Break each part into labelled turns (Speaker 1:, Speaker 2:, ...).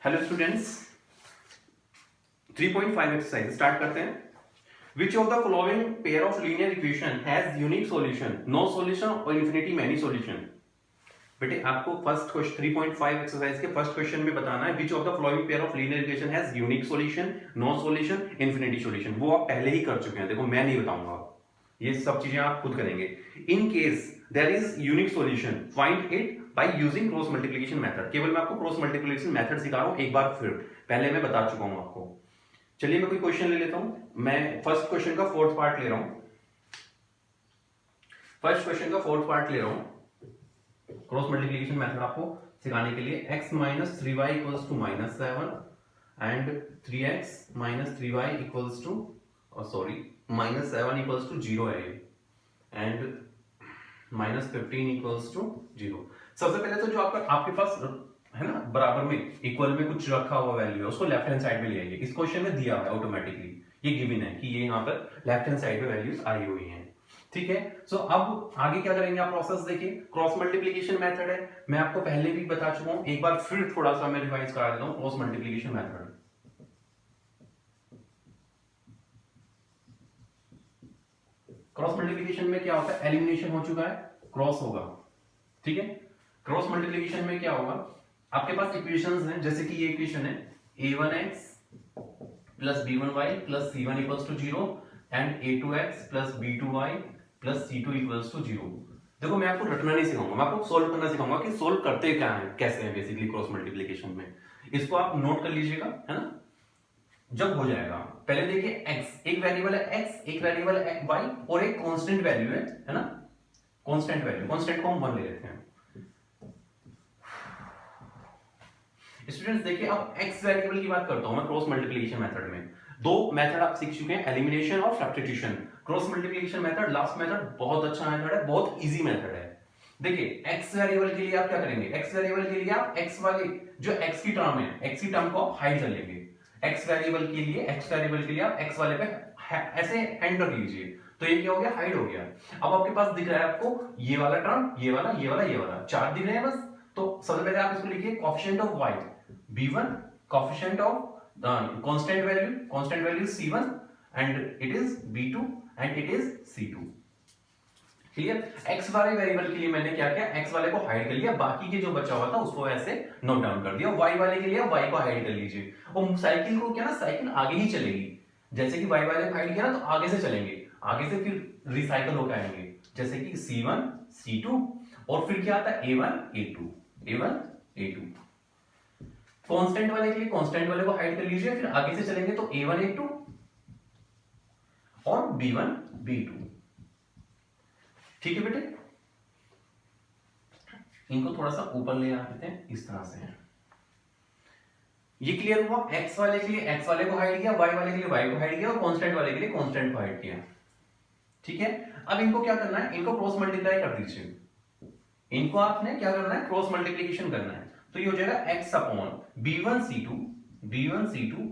Speaker 1: Hello students, 3.5 exercise start करते हैं। Which of the following pair of linear equation has unique solution, no solution और infinity many solution. बेटे आपको first question 3.5 exercise के first question में बताना है which of the following pair of linear equation has unique solution, no solution, infinity solution. वो आप पहले ही कर चुके हैं, देखो मैं नहीं बताऊंगा, ये सब चीजें आप खुद करेंगे। In case there is unique solution find it by using cross multiplication method. केवल मैं आपको क्रॉस मल्टीप्लिकेशन मेथड सिखा रहा हूं, एक बार फिर पहले मैं बता चुका हूं आपको। चलिए मैं कोई क्वेश्चन ले लेता हूं। मैं फर्स्ट क्वेश्चन का फोर्थ पार्ट ले रहा हूं। फर्स्ट क्वेश्चन का फोर्थ पार्ट ले रहा हूं क्रॉस मल्टीप्लिकेशन मेथड आपको सिखाने के लिए। x minus 3y equals to minus 7 and 3x minus 3y equals to minus 7 equals to 0 है एंड माइनस 15 इक्वल्स टू 0। सबसे पहले तो जो आपके पास है ना बराबर में इक्वल में कुछ रखा हुआ वैल्यू है उसको लेफ्ट हैंड साइड में ले आइए। इस क्वेश्चन में दिया है ऑटोमेटिकली, ये गिवन है कि ये यहाँ पर लेफ्ट हैंड साइड में वैल्यूज आई हुई हैं। ठीक है, सो अब आगे क्या करेंगे आप प्रोसेस देखिए। क्रॉस मल्टीप्लिकेशन मेथड है, मैं आपको पहले भी बता चुका हूं, एक बार फिर थोड़ा सा मैं रिवाइज करा देता हूं। Cross multiplication method, cross multiplication में क्या होता है, एलिमिनेशन हो चुका है, क्रॉस होगा। ठीक है, क्रॉस मल्टीप्लिकेशन में क्या होगा, आपके पास इक्वेशंस हैं, जैसे कि ये इक्वेशन है a1x plus b1y plus c1 equals to 0 and a2x plus b2y plus c2 equals to 0। देखो मैं आपको रटना नहीं सिखाऊंगा, मैं आपको सोल्व करना सिखाऊंगा कि सोल्व करते क्या है, कैसे है बेसिकली क्रॉस मल्टीप्लिकेशन में। इसको आप नोट कर लीजिएगा, है ना। जब हो जाएगा, पहले देखिए x, एक वेरिएबल है x, एक वेरिएबल है y और एक कांस्टेंट वैल्यू है ना। कांस्टेंट वैल्यू, कांस्टेंट को हम 1 ले लेते हैं। स्टूडेंट्स देखिए, अब x वेरिएबल की बात करता हूं मैं क्रॉस मल्टीप्लिकेशन मेथड में। दो मेथड आप सीख चुके हैं, एलिमिनेशन और substitution. Cross multiplication method, last method बहुत अच्छा मेथड है, बहुत इजी मेथड है। देखिए x वेरिएबल के लिए आप क्या करेंगे, x वेरिएबल के लिए आप x वाले जो x की टर्म है, x की टर्म को आप हाइड कर लेंगे। x वेरिएबल के लिए आप x वाले पे ऐसे एंड कर लीजिए, तो ये क्या हो गया, हाइड हो गया। अब आपके पास दिख रहा है आपको ये वाला टर्म, ये वाला, ये वाला, ये वाला, चार दिख रहे हैं बस। तो सबसे पहले आप इसको लिखिए coefficient of y b1, coefficient of constant value c1 and it is b2 and it is c2। Clear. x वाले वेरिएबल के लिए मैंने क्या किया, x वाले को हाइड कर लिया, बाकी के जो बचा हुआ था उसको ऐसे नोट डाउन कर दिया। y वाले के लिए y को हाइड कर लीजिए, और साइकिल को क्या ना, साइकिल आगे ही चलेगी। जैसे कि y वाले को हाइड किया ना, तो आगे से चलेंगे, आगे से फिर रिसाइकल होकर आएंगे, जैसे कि c1 c2 और फिर क्या आता है a1 a2। कांस्टेंट वाले के लिए कांस्टेंट वाले को हाइड कर लीजिए, फिर आगे से चलेंगे तो a1 a2 और b1 b2। ठीक है बेटे, इनको थोड़ा सा ऊपर ले आते हैं, इस तरह से है। ये क्लियर हुआ। x वाले के लिए x वाले को हाइड किया, y वाले के लिए y को हाइड किया और कांस्टेंट वाले के लिए कांस्टेंट को हाइड किया। ठीक है, अब इनको क्या करना है, इनको क्रॉस मल्टीप्लाई कर दीजिए। इनको आपने क्या करना है, क्रॉस मल्टीप्लिकेशन करना है। तो ये हो जाएगा x अपॉन b1c2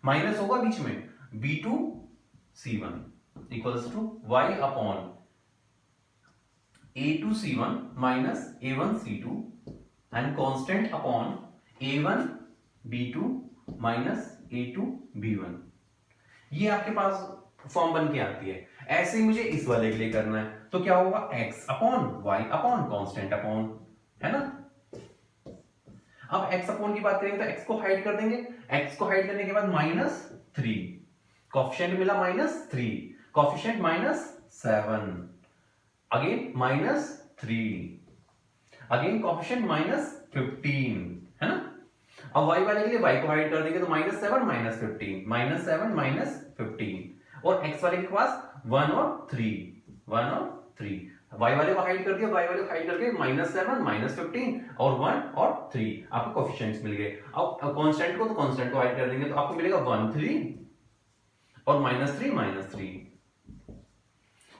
Speaker 1: माइनस होगा बीच में b2c1 equals to y upon a2c1 minus a1c2 and constant upon a1b2 minus a2b1। ये आपके पास फॉर्म बन के आती है। ऐसे ही मुझे इस वाले के लिए करना है, तो क्या होगा, x upon y upon constant upon, है ना। अब x अपॉन की बात करेंगे तो x को हाइड कर देंगे, x को हाइड करने के बाद -3, कोएफिशिएंट मिला -3, कोएफिशिएंट -7, अगेन -3, अगेन कोएफिशिएंट -15, है ना। अब y वाले के लिए y को हाइड कर देंगे तो -7 -15 -15 और x वाले के पास 1 और 3 y वाले को हाइड कर दिया, y वाले को हाइड करके -7 -15 और 1 और 3 आपको कोएफिशिएंट्स मिल गए। अब कांस्टेंट को तो कांस्टेंट को हाइड कर देंगे तो आपको मिलेगा 1 3 और -3।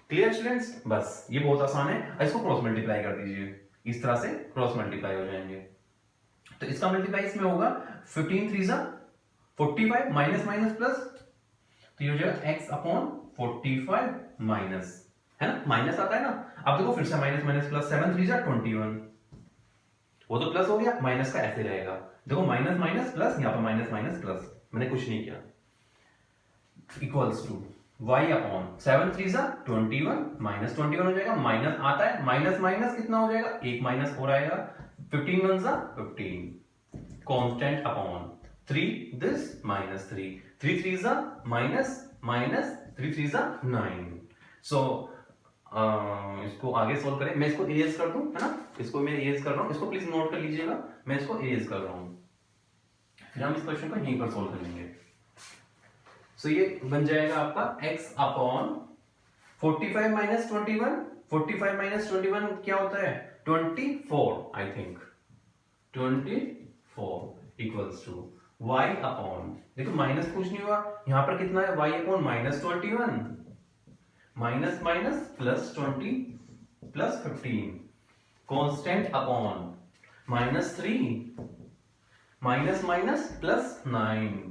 Speaker 1: क्लियर स्टूडेंट्स, बस ये बहुत आसान है। इसको क्रॉस मल्टीप्लाई कर दीजिए, इस तरह से क्रॉस मल्टीप्लाई हो जाएंगे। तो इसका मल्टीप्लाई इसमें होगा 15 3 45 माइनस प्लस, तो ये हो जाएगा x अपॉन 45 माइनस, है ना, माइनस आता है ना। अब देखो फिर से माइनस प्लस 7 3 21 वो तो प्लस हो गया, माइनस का ऐसे रहेगा। देखो माइनस माइनस प्लस, यहाँ पर माइनस माइनस प्लस, मैंने कुछ नहीं किया। इक्वल्स टू y अपॉन 7 3 जा 21 माइनस 21 हो जाएगा, माइनस आता है, माइनस माइनस कितना हो जाएगा, एक माइनस हो रहेगा, 15 1 जा 15 कांस्टेंट अपॉन 3 दिस माइनस 3 3 3 जा माइनस माइनस 3 3 जा 9। सो इसको आगे सोल्व करें, मैं इसको इरेज कर दूं, है ना, इसको मैं इरेज कर रहा हूं, इसको प्लीज नोट कर लीजिएगा, मैं इसको इरेज कर रहा हूं, फिर हम इस क्वेश्चन को यहीं पर सोल्व कर लेंगे। सो ये बन जाएगा आपका x अपॉन 45 माइनस 21, 45 माइनस 21 क्या होता है 24 I think, 24 equals to y upon, देखो माइनस कुछ नहीं हुआ, यहां पर कितना है y upon minus 21 minus minus plus 20 plus 15 constant upon minus 3 minus minus plus 9।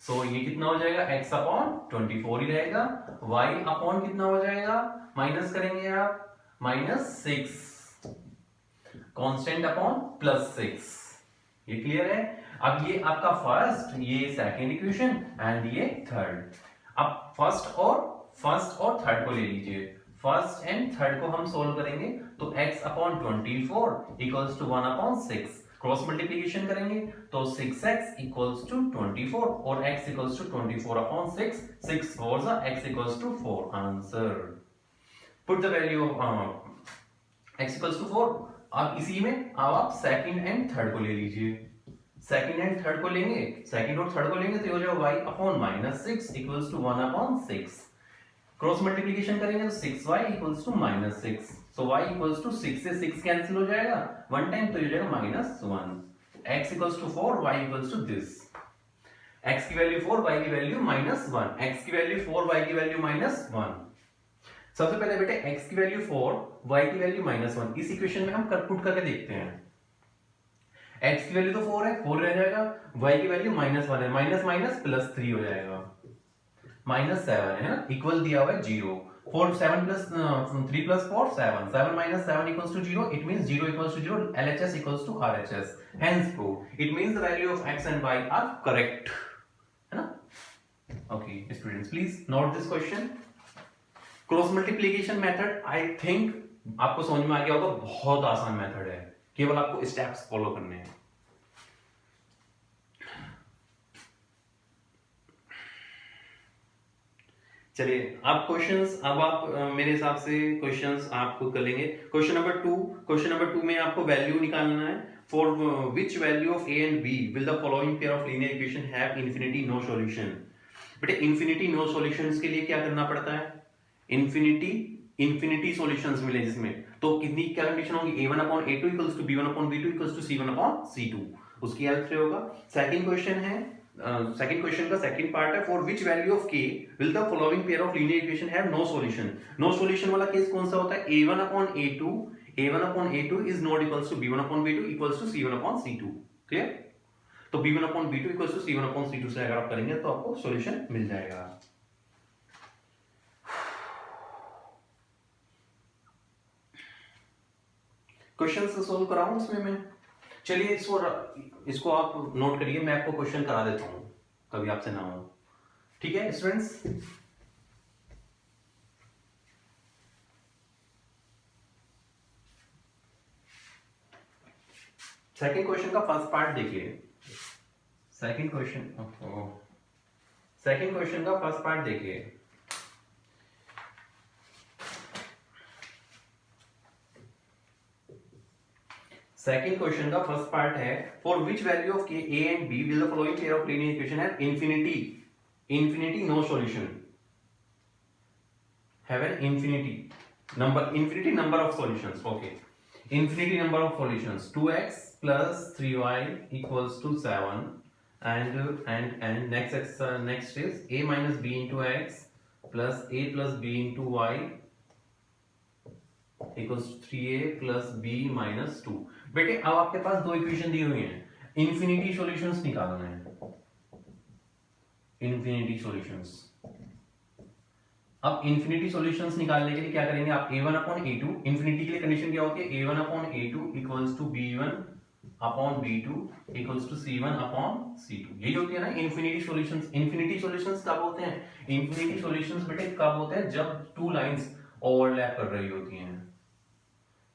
Speaker 1: So ये कितना हो जाएगा x अपॉन 24 ही रहेगा, y अपॉन कितना हो जाएगा, माइनस करेंगे आप माइनस 6 कांस्टेंट अपॉन प्लस 6। ये क्लियर है। अब ये आपका फर्स्ट, ये सेकंड इक्वेशन एंड ये थर्ड। अब फर्स्ट और थर्ड को ले लीजिए, फर्स्ट एंड थर्ड को हम सोल्व करेंगे तो x upon 24 equals to 1 upon 6, cross multiplication करेंगे तो 6x इक्वल्स टू 24 और x equals to 24 upon 6, 6 4 x equals to 4, answer. Put the value of x equals to 4। अब इसी में अब आप सेकंड एंड थर्ड को ले लीजिए, सेकंड एंड थर्ड को लेंगे, सेकंड और थर्ड को लेंगे तो ये हो जाएगा y upon minus 6 equals to 1 upon 6, cross multiplication करेंगे तो 6y equals to minus 6, so y equals to 6 से 6 कैंसिल हो जाएगा वन टाइम तो ये हो जाएगा minus 1, x equals to 4 y equals to this, x की वैल्यू 4 y की वैल्यू माइनस 1, x की वैल्यू 4 y की वैल्यू माइनस 1। सबसे पहले बेटे x की वैल्यू 4 y की वैल्यू माइनस 1 इस इक्वेशन में हम पुट करके देखते हैं। x की वैल्यू तो 4 है, 4 रह जाएगा, y की वैल्यू माइनस 1 है, माइनस माइनस प्लस 3 हो जाएगा, माइनस 7 है ना, इक्वल दिया हुआ है 0, 4 7 plus 3 plus 4 7, 7 minus 7 equals to 0, it means 0 equals to 0, LHS equals to RHS, hence prove it means the value of x and y are correct, है ना। Okay students, please note this question, cross multiplication method I think आपको समझ में आ गया होगा, बहुत आसान method है, केवल आपको स्टेप्स फॉलो करने हैं। चलिए अब क्वेश्चंस, अब आप मेरे हिसाब से क्वेश्चंस आप खुद कर लेंगे। क्वेश्चन नंबर 2 में आपको वैल्यू निकालना है, for which value of a and b will the following pair of linear equation have infinity no solution. बेटे इंफिनिटी नो सॉल्यूशंस के लिए क्या करना पड़ता है, इंफिनिटी सॉल्यूशंस मिले जिसमें, तो कितनी क्या कंडीशन होगी, a1 upon a2 equals to b1 upon b2 equals to c1 upon c2, उसकी हेल्प से होगा। सेकंड क्वेश्चन है, सेकंड क्वेश्चन का सेकंड पार्ट है, for which value of k will the following pair of linear equation have no solution. No solution वाला case कौन सा होता है, a1 upon a2 is not equals to b1 upon b2 equals to c1 upon c2, clear. तो b1 upon b2 equals to c1 upon c2 से अगर आप करेंगे तो आपको सॉल्यूशन मिल जाएगा। क्वेश्चन से सोल्व कराऊं इसमें मैं, चलिए इसको आप नोट करिए, मैं आपको क्वेश्चन करा देता हूं कभी आपसे ना हो, ठीक है स्टूडेंट्स। सेकंड क्वेश्चन का फर्स्ट पार्ट देखिए, सेकंड क्वेश्चन का फर्स्ट पार्ट देखिए, सेकंड क्वेश्चन का फर्स्ट पार्ट है, for which value of k a and b will the following pair of linear equation have infinity no solution, have an infinity number of solutions, okay, infinity number of solutions, 2x plus 3y equals to 7 and next is a minus b into x plus a plus b into y equals 3a plus b minus 2। बेटे अब आपके पास दो equation दी हुई हैं, infinity solutions निकालना है, infinity solutions. अब infinity solutions निकालने के लिए क्या करेंगे आप, a1 अपॉन a2, इन्फिनिटी के लिए कंडीशन क्या होती है, a1 upon a2 equals to b1 upon b2 equals to c1 upon c2, यही होती है ना इन्फिनिटी सॉल्यूशंस। इन्फिनिटी सॉल्यूशंस कब होते हैं, इन्फिनिटी सॉल्यूशंस बेटे कब होते हैं, जब टू लाइंस ओवरलैप कर रही होती हैं,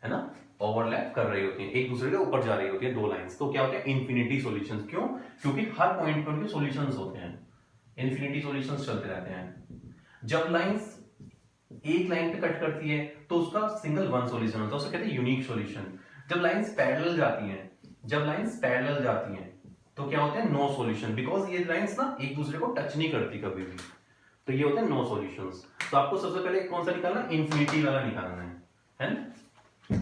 Speaker 1: है ना, ओवरलैप कर रही होती हैं, एक दूसरे के ऊपर जा रही होती है दो लाइंस, तो क्या होते हैं इन्फिनिटी सॉल्यूशंस। क्यों, क्योंकि हर पॉइंट पर उनके सॉल्यूशंस होते हैं, इन्फिनिटी सॉल्यूशंस चलते रहते हैं। जब लाइंस एक लाइन पे कट करती है तो उसका सिंगल वन सॉल्यूशन होता है, उसे कहते हैं यूनिक सॉल्यूशन। जब लाइंस पैरेलल जाती हैं, जब लाइंस पैरेलल जाती हैं तो क्या होते हैं, नो सॉल्यूशन, बिकॉज ये लाइंस ना एक दूसरे को टच नहीं करती कभी भी, तो ये होते हैं नो सॉल्यूशंस। तो आपको सबसे पहले कौन सा निकालना है, इन्फिनिटी वाला निकालना है ना।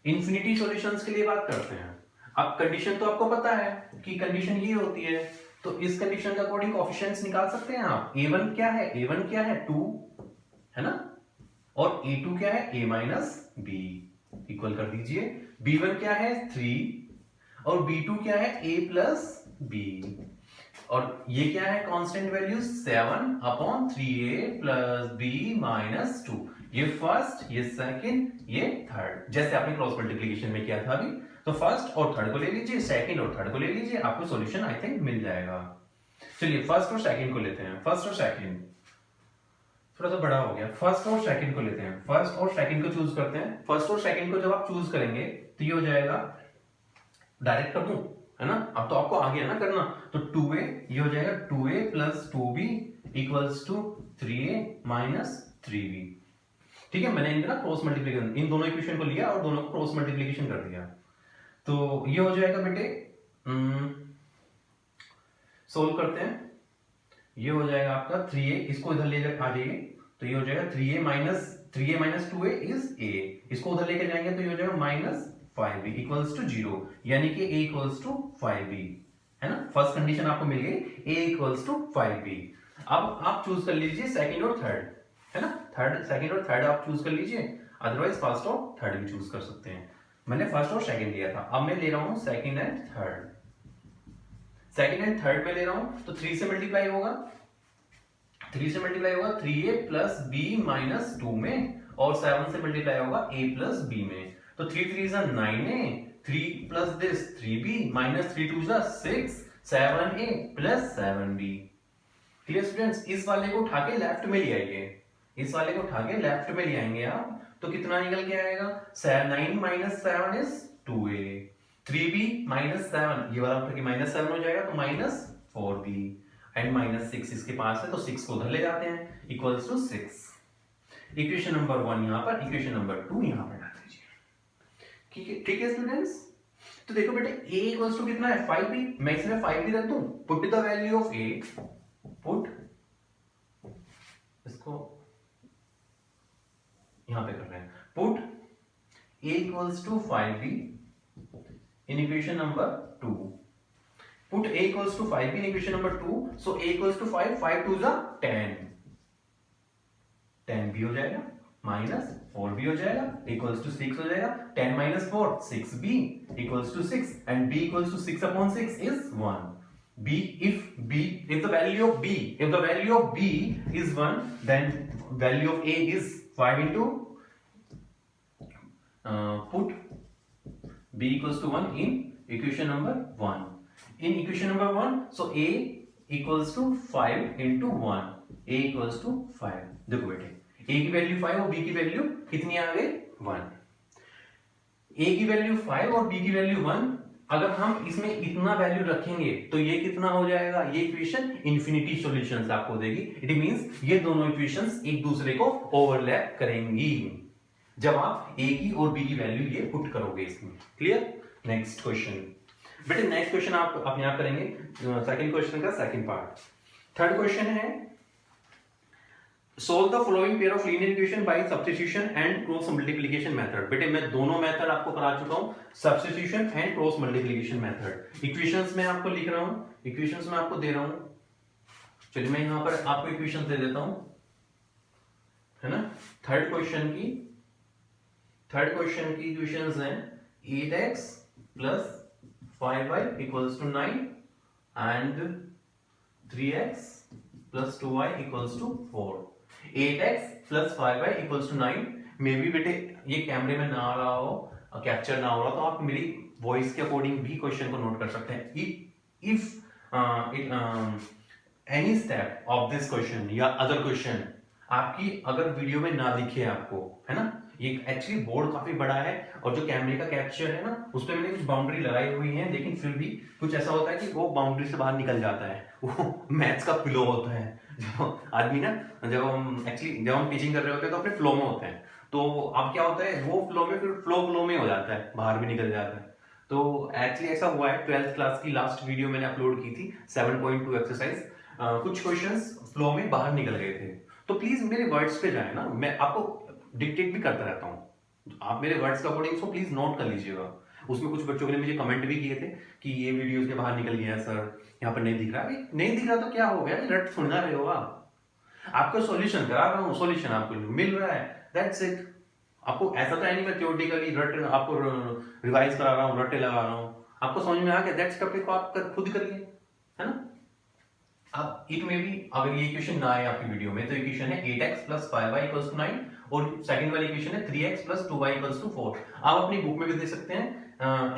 Speaker 1: इन्फिनिटी सॉल्यूशंस के लिए बात करते हैं। अब कंडीशन तो आपको पता है कि कंडीशन ये होती है, तो इस कंडीशन के अकॉर्डिंग कोएफिशिएंट्स निकाल सकते हैं आप। a1 क्या है, a1 क्या है 2, है ना, और a2 क्या है a माइनस b, इक्वल कर दीजिए। b1 क्या है 3 और b2 क्या है a प्लस b, और ये क्या है constant value 7 upon 3a plus b minus 2, ये फर्स्ट, ये सेकंड, ये थर्ड, जैसे आपने क्रॉस मल्टीप्लिकेशन में किया था अभी। तो फर्स्ट और थर्ड को ले लीजिए, सेकंड और थर्ड को ले लीजिए, आपको सॉल्यूशन आई थिंक मिल जाएगा। चलिए फर्स्ट और सेकंड को लेते हैं, फर्स्ट और सेकंड थोड़ा सा बड़ा हो गया, फर्स्ट और सेकंड को लेते हैं, फर्स्ट और सेकंड को चूज करते हैं। फर्स्ट और सेकंड को जब आप चूज करेंगे तो ये हो जाएगा, डायरेक्ट कर दूं, है ना, अब तो आपको आ गया ना करना, तो 2a, ये हो जाएगा 2a plus 2b equals to 3a minus 3b। ठीक है, मैंने इनका क्रॉस मल्टीप्लिकेशन, इन दोनों इक्वेशन को लिया और दोनों को क्रॉस मल्टीप्लिकेशन कर दिया, तो ये हो जाएगा बेटे, सोल्व करते हैं। ये हो जाएगा आपका 3a, इसको इधर ले आ जाइए, तो ये हो जाएगा 3a minus 2a is a, इसको उधर लेके जाएंगे तो ये हो जाएगा माइनस 5b इक्वल्स टू 0, यानी कि a इक्वल्स टू 5b, है ना। फर्स्ट कंडीशन आपको मिल गई, a इक्वल्स टू 5b। अब आप चूज कर लीजिए सेकंड और थर्ड, है ना, थर्ड, सेकंड और थर्ड आप चूज कर लीजिए, अदरवाइज फर्स्ट और थर्ड भी चूज कर सकते हैं। मैंने फर्स्ट और सेकंड लिया था, अब मैं ले रहा हूं second and third. Second and third में ले रहा हूं तो 3 से मल्टीप्लाई होगा, 3 से मल्टीप्लाई होगा 3a प्लस b माइनस 2 में, और 7 से मल्टीप्लाई होगा a प्लस b में, तो 3 3 is 9a, 3 plus this 3b minus 3 2 is 6, 7a plus 7b। Clear students, इस वाले को उठा के लेफ्ट में ले आइए, इस वाले को उठा के लेफ्ट में ले आएंगे आप, तो कितना निकल के आएगा, 9 minus 7 is 2a, 3b minus 7, ये वाला उठा के माइनस 7 हो जाएगा, तो माइनस 4b, एंड माइनस 6 इसके पास है तो 6 को उधर ले जाते हैं, इक्वल्स टू 6। इक्वेशन नंबर 1 यहां पर, इक्वेशन नंबर 2 यहां पर डाल दीजिए। ठीक है स्टूडेंट्स, तो देखो बेटे a इक्वल्स टू कितना है 5b, मैं इसमें 5b रख दूं, put the value of a, put, इसको यहां पे कर रहे हैं, put a equals to 5b in equation number 2, put a equals to 5b in equation number 2, so a equals to 5, 5 2 is 10, 10 भी हो जाएगा, माइनस 4 भी हो जाएगा, इक्वल्स टू 6 हो जाएगा, 10 minus 4 6b equals to 6, and b equals to 6 upon 6 is 1। if the value of b is 1, then value of a is 5 into put b equals to 1 in equation number 1, in equation number 1, so a equals to 5 into 1, a equals to 5। देखो बेटे a की value 5 और b की value कितनी आ गई 1, a की value 5 और b की वैल्यू 1, अगर हम इसमें इतना वैल्यू रखेंगे तो ये कितना हो जाएगा, ये इक्वेशन इन्फिनिटी सॉल्यूशंस आपको देगी, इट मींस ये दोनों इक्वेशंस एक दूसरे को ओवरलैप करेंगी जब आप a की और b की वैल्यू ये पुट करोगे इसमें। क्लियर, नेक्स्ट क्वेश्चन बेटे, नेक्स्ट क्वेश्चन आप अपने आप करेंगे, सेकंड क्वेश्चन का सेकंड पार्ट। थर्ड क्वेश्चन है, solve the following pair of linear equation by substitution and cross multiplication method। बेटे मैं दोनों मेथड आपको करा चुका हूं, substitution and cross multiplication method. Equations में आपको लिख रहा हूं, इक्वेशंस में आपको दे रहा हूं, चलिए मैं यहां पर आपको इक्वेशन दे देता हूं, है ना। थर्ड क्वेश्चन की इक्वेशंस हैं 8x plus 5y equals to 9 and 3x plus 2y equals to 4, 8x plus 5y equals to 9। May be बेटे ये कैमरे में ना आ रहा हो, कैप्चर ना हो रहा, तो आप मेरी वॉइस के अकॉर्डिंग भी क्वेश्चन को नोट कर सकते हैं। If any step of this question या अदर क्वेश्चन आपकी अगर वीडियो में ना दिखे आपको, है ना, ये एक्चुअली बोर्ड काफी बड़ा है और जो कैमरे का कैप्चर है ना, उस पर मैंने कुछ बाउंड्री लगाई हुई है, लेकिन फिर भी कुछ ऐसा होता है कि वो बाउंड्री से बाहर निकल जाता है, वो मैथ्स का फ्लो होता है। जब आदमी ना, जब हम टीचिंग कर रहे होते हैं तो अपने फ्लो में होते हैं, तो अब क्या होता है, वो फ्लो में फिर फ्लो में हो जाता है, बाहर भी निकल जाता है। तो एक्चुअली ऐसा हुआ है, 12th क्लास की लास्ट वीडियो मैंने अपलोड की थी 7.2 एक्सरसाइज, कुछ क्वेश्चंस फ्लो में बाहर निकल गए थे। तो प्लीज मेरे वर्ड्स पे जाए ना, मैं आपको डिक्टेट भी करता रहता हूँ, आप मेरे वर्ड्स के अकॉर्डिंग उसको प्लीज नोट कर लीजिएगा। उसमें कुछ बच्चों ने मुझे कमेंट भी किए थे कि ये वीडियो के बाहर निकल गया सर, यहाँ पर नहीं दिख रहा। नहीं दिख रहा तो क्या हो गया, रट सुनना रहे हो आपको सॉल्यूशन करा रहा हूँ, सॉल्यूशन आपको मिल रहा है, दैट्स इट। आपको ऐसा तो है नहीं मैं थ्योरेटिकली रट आपको रिवाइज करा रहा हूँ, रटे लगा रहा हूँ, आपको समझ में आ गया, दैट्स टॉपिक को आप खुद करिए, है ना। अब इट में भी अगर ये इक्वेशन ना आए आपकी वीडियो में, तो इक्वेशन है 8x plus 5y equals to 9 और सेकंड वाली इक्वेशन है 3x plus 2y equals to 4। आप अपनी बुक में भी देख सकते हैं,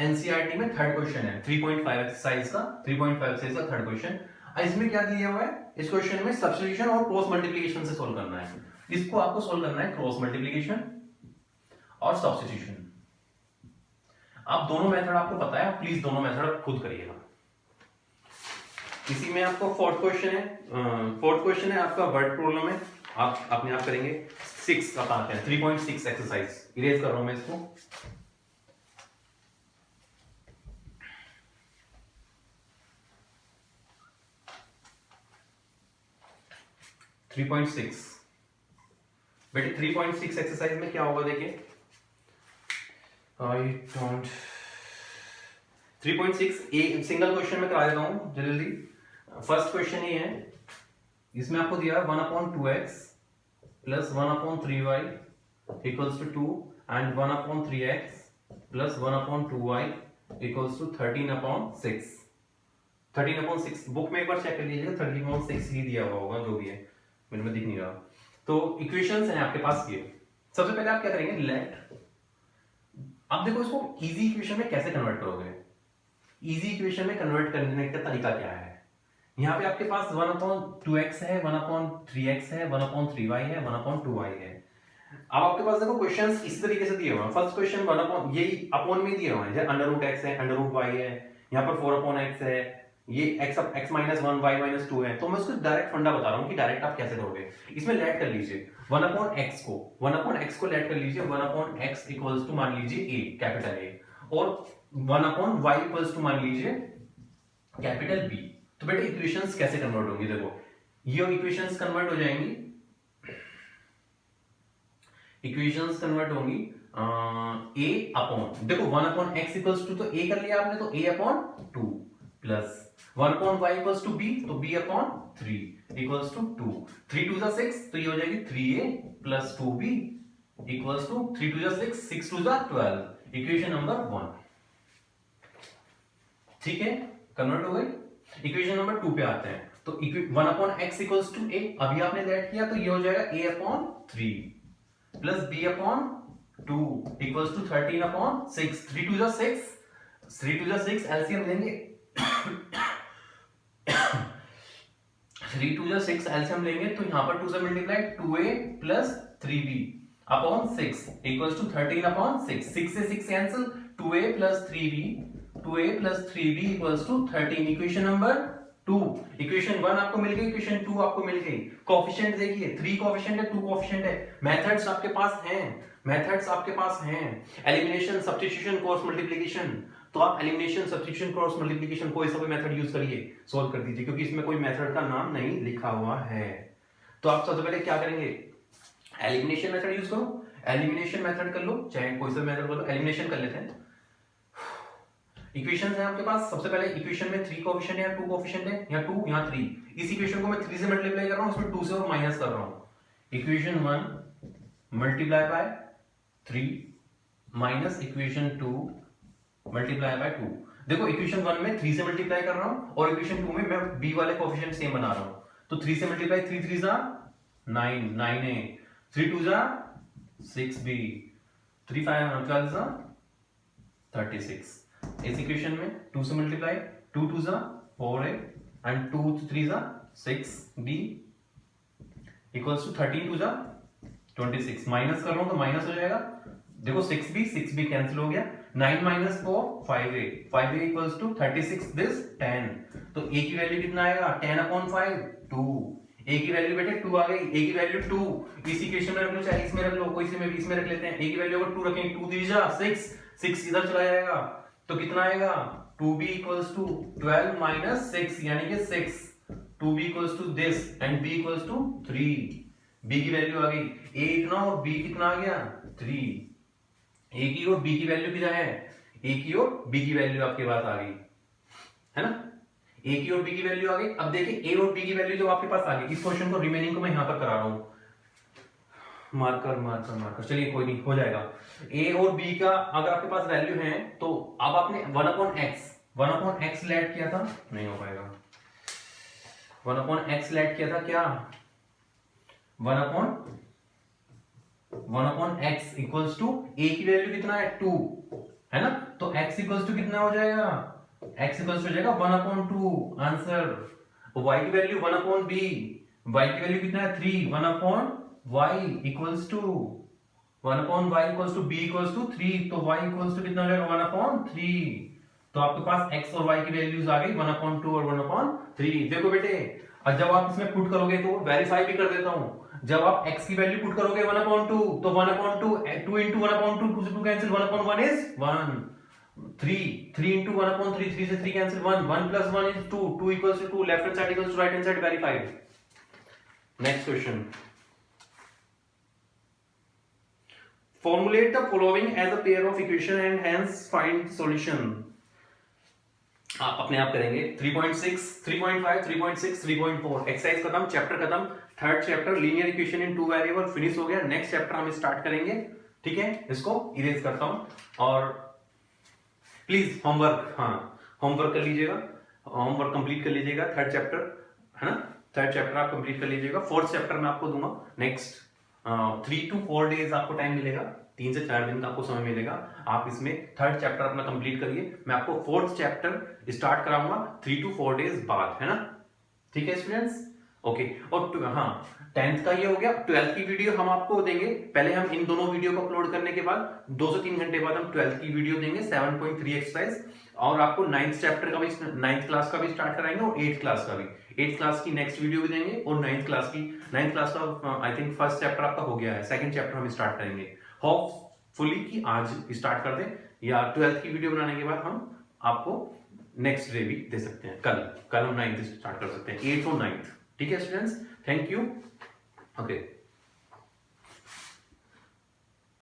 Speaker 1: एनसीईआरटी में थर्ड क्वेश्चन है 3.5 एक्सरसाइज का, 3.5 एक्सरसाइज का थर्ड क्वेश्चन। इसमें क्या दिया हुआ है, इस क्वेश्चन में सब्स्टिट्यूशन और क्रॉस मल्टीप्लिकेशन से सोल्व करना है। इसको आपको सोल्व करना है क्रॉस मल्टीप्लिकेशन और सब्स्टिट्यूशन। आप दोनों मेथड आपको पता है, प्लीज दोनों मेथड खुद करिएगा। इसी में आपको फोर्थ क्वेश्चन है आपका वर्ड प्रॉब्लम है, आप अपने आप करेंगे। 6 आप आते हैं 3.6 एक्सरसाइज, इरेज कर रहा हूं मैं इसको। बेटे 3.6 एक्सरसाइज में क्या होगा देखिए, आई डोंट 3.6 एक सिंगल क्वेश्चन में करा देता हूं जल्दी। फर्स्ट क्वेश्चन ये है, इसमें आपको दिया 1/2x plus 1/3y equals to 2 and 1/3x plus 1/2y equals to 13/6। 13/6 book में एक बार चेक कर लीजिएगा, 13/6 ही दिया हुआ होगा, जो भी है मेरे में दिख नहीं रहा। तो इक्वेशंस हैं आपके पास ये। सबसे पहले आप क्या करेंगे, लेट, अब देखो इसको इजी इक्वेशन में कैसे कन्वर्ट करोगे। इजी इक्वेशन में कन्वर्ट करने का तरीका क्या है, यहाँ पे आपके पास 1/2x है, 1/3x है, 1/3y है, 1/2y है। अब आपके पास देखो क्वेश्चंस इस तरीके से दिए हुए हैं। फर्स्ट क्वेश्चन 1 यही अपॉन में दिए हुए हैं, जैसे √x है, √y है, यहाँ पर 4/x है, ये x -1 y -2 है। तो मैं उसको डायरेक्ट फंडा बता रहा हूँ कि डायरेक्ट आप कैसे करोगे। इसमें लेट कर लीजिए 1/x को लेट कर लीजिए, 1/x इक्वल्स टू मान लीजिए a, कैपिटल A, और 1/y इक्वल्स टू मान लीजिए कैपिटल B। तो बेटे इक्वेशंस कैसे कन्वर्ट होंगी, देखो ये इक्वेशंस कन्वर्ट हो जाएंगी, इक्वेशंस कन्वर्ट होंगी a अपॉन, देखो 1/x इक्वल्स टू, तो a कर लिया आपने, तो a/2 plus 1/y equals to b, तो b/3 इक्वल्स टू 2, 3 2 6, तो ये हो जाएगी 3a plus 2b equals to 3 2 6, 6 2 12, equation number 1। ठीक है, कन्वर्ट हो गई। इक्वेशन नंबर 2 पे आते हैं, तो 1/x इक्वल्स टू a, अभी आपने लेट किया, तो ये हो जाएगा a/3 plus b/2 equals to 13/6, 3 2 6, 3 2 6 LCM लेंगे 3 2 6 एलसीएम लेंगे, तो यहां पर 2 से multiply 2a plus 3b upon 6 equals to 13/6, 6 से 6 cancel, 2a plus 3b, 2a plus 3b equals to 13, equation number 2। Equation 1 आपको मिल गई, इक्वेशन 2 आपको मिल गई। कोएफिशिएंट देखिए, 3 कोएफिशिएंट है, 2 कोएफिशिएंट है। मेथड्स आपके पास हैं, एलिमिनेशन, सब्स्टिट्यूशन, क्रॉस मल्टीप्लिकेशन। तो आप एलिमिनेशन, सब्स्टिट्यूशन, क्रॉस मल्टीप्लिकेशन कोई सा भी मेथड यूज करिए, सोल्व कर दीजिए, क्योंकि इसमें कोई मेथड का नाम नहीं लिखा हुआ है। तो आप सबसे पहले क्या करेंगे, एलिमिनेशन मेथड यूज करो, एलिमिनेशन मेथड कर लो, चाहे कोई सा मेथड कर लो, एलिमिनेशन कर लेते हैं। इक्वेशन है आपके पास, सबसे पहले इक्वेशन में 3 कोएफिशिएंट है, 2 कोएफिशिएंट है, यहाँ 2 यहाँ 3। इस इक्वेशन को मैं 3 से मल्टीप्लाई कर रहा हूँ, उसमें 2 से और माइनस कर रहा हूँ। Equation 1 multiply by 3 minus equation 2 multiply by 2। देखो इक्वेशन 1 में 3 से मल्टीप्लाई कर रहा हूँ और इक्वेशन 2 में मैं b वाले कोएफिशिएंट सेम बना रहा हूँ। तो 3 से मल्टीप्लाई, 3 3 जा 9, 9a, 3 2 जा 6b, 3 5 12 जा 36। इस इक्वेशन में 2 से मल्टीप्लाई, 2 2 जा 4a एंड 2 3 जा 6b इक्वल्स टू 13 2 जा 26। माइनस कर रहा हूं तो माइनस हो जाएगा, देखो 6b कैंसिल हो गया, 9 minus 4 5a, 5a equals to 36 this 10। तो a की वैल्यू कितना आएगा 10 अपॉन 5 2। a की वैल्यू बेटे 2 आ गई, a की वैल्यू 2 इस इक्वेशन में रख लो चाहे इसमें रख लो, कोई से में 20 में रख लेते हैं। a की वैल्यू अगर 2 रखेंगे 2 3 जा 6 इधर चला जाएगा तो कितना आएगा 2b इक्वल्स टू 12 माइनस 6 यानी कि 6। 2b equals to this and b equals to 3। b की वैल्यू आ गई, a इतना और b कितना आ गया 3। a की और b की वैल्यू कितना है, a की और b की वैल्यू आपके पास आ गई है ना, a की और b की वैल्यू आ गई। अब देखिए a और b की वैल्यू जब आपके पास आ गई, इस क्वेश्चन को रिमेनिंग को मैं यहां पर करा रहा हूं, मार्कर मार्कर मार्कर, चलिए कोई नहीं हो जाएगा। a और b का अगर आपके पास वैल्यू है तो अब आपने 1/x लेट किया था, नहीं हो पाएगा, 1/x लेट किया था क्या 1/x इक्वल्स टू a की वैल्यू कितना है 2 है ना, तो x इक्वल्स टू कितना हो जाएगा, x इक्वल्स हो जाएगा 1/2 आंसर। y की वैल्यू 1/b, y की वैल्यू कितना है 3, 1/y equals to 1/y equals to b equals to 3, तो y इक्वल्स टू कितना हो जाएगा 1/3। तो आपके पास x और y की वैल्यूज आ गई 1/2 और 1/3। देखो बेटे, और जब आप इसमें पुट करोगे तो वेरीफाई भी कर देता हूं, जब आप x की वैल्यू पुट करोगे 1/2 तो 1/2 2 into 1/2 2 से 2 कैंसिल, 1/1 is 1, 3 into 1/3 3 से 3 cancel 1, 1 plus 1 is 2, 2 equals to 2, left hand side equals to right hand side, verified। next question, formulate the following as a pair of equation and hence find solution। आप अपने आप करेंगे 3.6 3.5 3.6 3.4 exercise खत्म, chapter खत्म, third chapter linear equation in 2 variable finish हो गया। Next chapter हम start करेंगे, ठीक है, इसको इरेज करता हूं और प्लीज होमवर्क, हाँ होमवर्क कर लीजिएगा, होमवर्क कंप्लीट कर लीजिएगा, थर्ड चैप्टर है ना, थर्ड चैप्टर आप कंप्लीट कर लीजिएगा। फोर्थ चैप्टर मैं आपको दूंगा नेक्स्ट 3 to 4 डेज आपको टाइम मिलेगा, 3 से 4 दिन का आपको समय मिलेगा, आप इसमें थर्ड चैप्टर अपना कंप्लीट करिए। मैं आपको फोर्थ चैप्टर स्टार्ट कराऊंगा 3 to 4 डेज बाद, है ना, ठीक है स्टूडेंट्स, ओके। और हाँ 10th का ये हो गया, 12th की वीडियो हम आपको देंगे, पहले हम इन दोनों वीडियो को अपलोड करने के बाद 2 से 3 घंटे बाद हम 12th की वीडियो देंगे 7.3 एक्सरसाइज, और आपको 9th चैप्टर का भी 9th क्लास का भी स्टार्ट कराएंगे और 8th क्लास का भी, 8th क्लास की नेक्स्ट वीडियो भी देंगे और 9th क्लास का आई थिंक फर्स्ट चैप्टर आपका हो गया है, सेकंड चैप्टर हम स्टार्ट करेंगे होपफुली कि आज स्टार्ट कर दें, या 12th की वीडियो बनाने के बाद हम आपको नेक्स्ट डे भी दे सकते हैं, कल हम 9th स्टार्ट कर सकते हैं, 8th और 9th, ठीक है स्टूडेंट्स, थैंक यू, ओके।